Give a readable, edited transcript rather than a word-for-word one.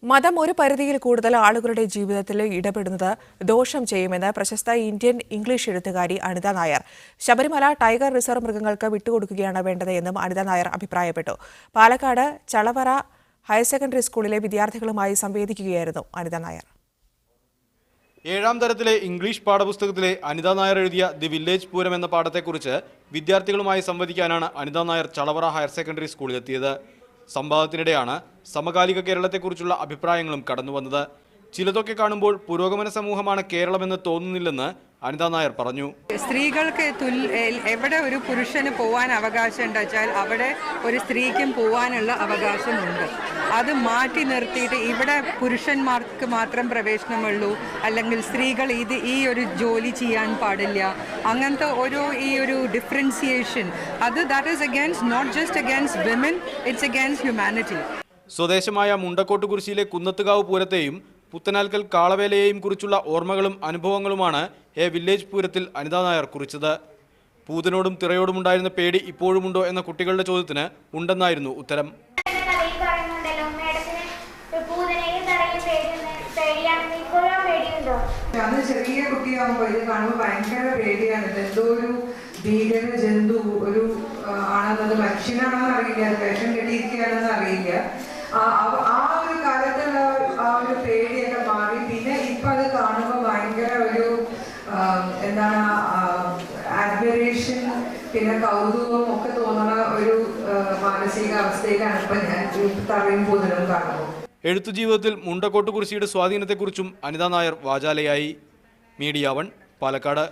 മതം ഒരു പരിധിയിൽ കൂടുതൽ ആളുകളുടെ ജീവിതത്തിൽ ഇടപെടുന്നത് ദോഷം ചെയ്യുമെന്ന് പ്രശസ്ത ഇന്ത്യൻ ഇംഗ്ലീഷ് എഴുത്തുകാരി അനിത നായർ. ശബരിമല ടൈഗർ റിസർവ് മൃഗങ്ങൾക്ക് വിട്ടുകൊടുക്കുകയാണ് വേണ്ടത് എന്നും അനിത നായർ അഭിപ്രായപ്പെട്ടു. പാലക്കാട് ചളവറ ഹയർ സെക്കൻഡറി സ്കൂളിലെ വിദ്യാർത്ഥികളുമായി സംവേദിക്കുകയായിരുന്നു അനിത നായർ. 7ാം തരത്തിലെ ഇംഗ്ലീഷ് പാഠപുസ്തകത്തിലെ അനിത നായർ എഴുതിയ ദി വില്ലേജ് പൂരം എന്ന പാഠത്തെക്കുറിച്ച് വിദ്യാർത്ഥികളുമായി സംവദിക്കാനാണ് അനിത നായർ ചളവറ ഹയർ സെക്കൻഡറി സ്കൂളിലെത്തിയത്. സംവാദത്തിനിടെയാണ് സമകാലിക കേരളത്തെക്കുറിച്ചുള്ള അഭിപ്രായങ്ങളും കടന്നുവന്നത്. ചിലതൊക്കെ കാണുമ്പോൾ പുരോഗമന സമൂഹമാണ് കേരളമെന്ന് തോന്നുന്നില്ലെന്ന് അനിത നായർ പറഞ്ഞു. സ്ത്രീകൾക്ക് എവിടെ ഒരു പുരുഷന് പോകാൻ അവകാശം ഉണ്ടെച്ചാൽ അവിടെ ഒരു സ്ത്രീക്കും പോകാനുള്ള അവകാശമുണ്ട്. അത് മാറ്റി നിർത്തിയിട്ട് ഇവിടെ പുരുഷന്മാർക്ക് മാത്രം പ്രവേശനമുള്ളൂ, അല്ലെങ്കിൽ സ്ത്രീകൾ ഈ ഒരു ജോലി ചെയ്യാൻ പാടില്ല, അങ്ങനത്തെ ഈ ഒരു differentiation that is against not just against women, it's against humanity. സ്വദേശമായ മുണ്ടക്കോട്ടുകുരിശിയിലെ കുന്നത്തുകാവ് പൂരത്തെയും പുത്തനാൽക്കൽ കാളവേലയെയും കുറിച്ചുള്ള ഓർമ്മകളും അനുഭവങ്ങളുമാണ് എ വില്ലേജ് പൂരത്തിൽ അനിത നായർ കുറിച്ചത്. പൂതനോടും തിറയോടുമുണ്ടായിരുന്ന പേടി ഇപ്പോഴുമുണ്ടോ എന്ന കുട്ടികളുടെ ചോദ്യത്തിന് ഉണ്ടെന്നായിരുന്നു ഉത്തരം. അത് ചെറിയ കുട്ടിയാകുമ്പോൾ ഇത് കാണുമ്പോൾ ഭയങ്കര പേടിയാണ്. എന്തോ ഒരു ഭീകര ജന്തു ഒരു ആണെന്നത്, മനുഷ്യനാണെന്ന് അറിയില്ല, അത് വേഷം കെട്ടിയിരിക്കുകയാണെന്ന് അറിയില്ല. ആ ഒരു കാലത്തുള്ള ആ ഒരു പേടിയൊക്കെ മാറി. പിന്നെ ഇപ്പൊ അത് കാണുമ്പോൾ ഭയങ്കര ഒരു എന്താണ് അഡ്മിറേഷൻ, പിന്നെ കൗതുകവും ഒക്കെ തോന്നുന്ന ഒരു മാനസികാവസ്ഥയിലാണ് ഇപ്പൊ ഞാൻ തറയും പൂതലും കാണുമ്പോൾ. എഴുത്തു ജീവിതത്തിൽ മുണ്ടക്കോട്ടുകുരിശിയുടെ സ്വാധീനത്തെക്കുറിച്ചും അനിത നായർ വാചാലയായി. മീഡിയ 1 പാലക്കാട്.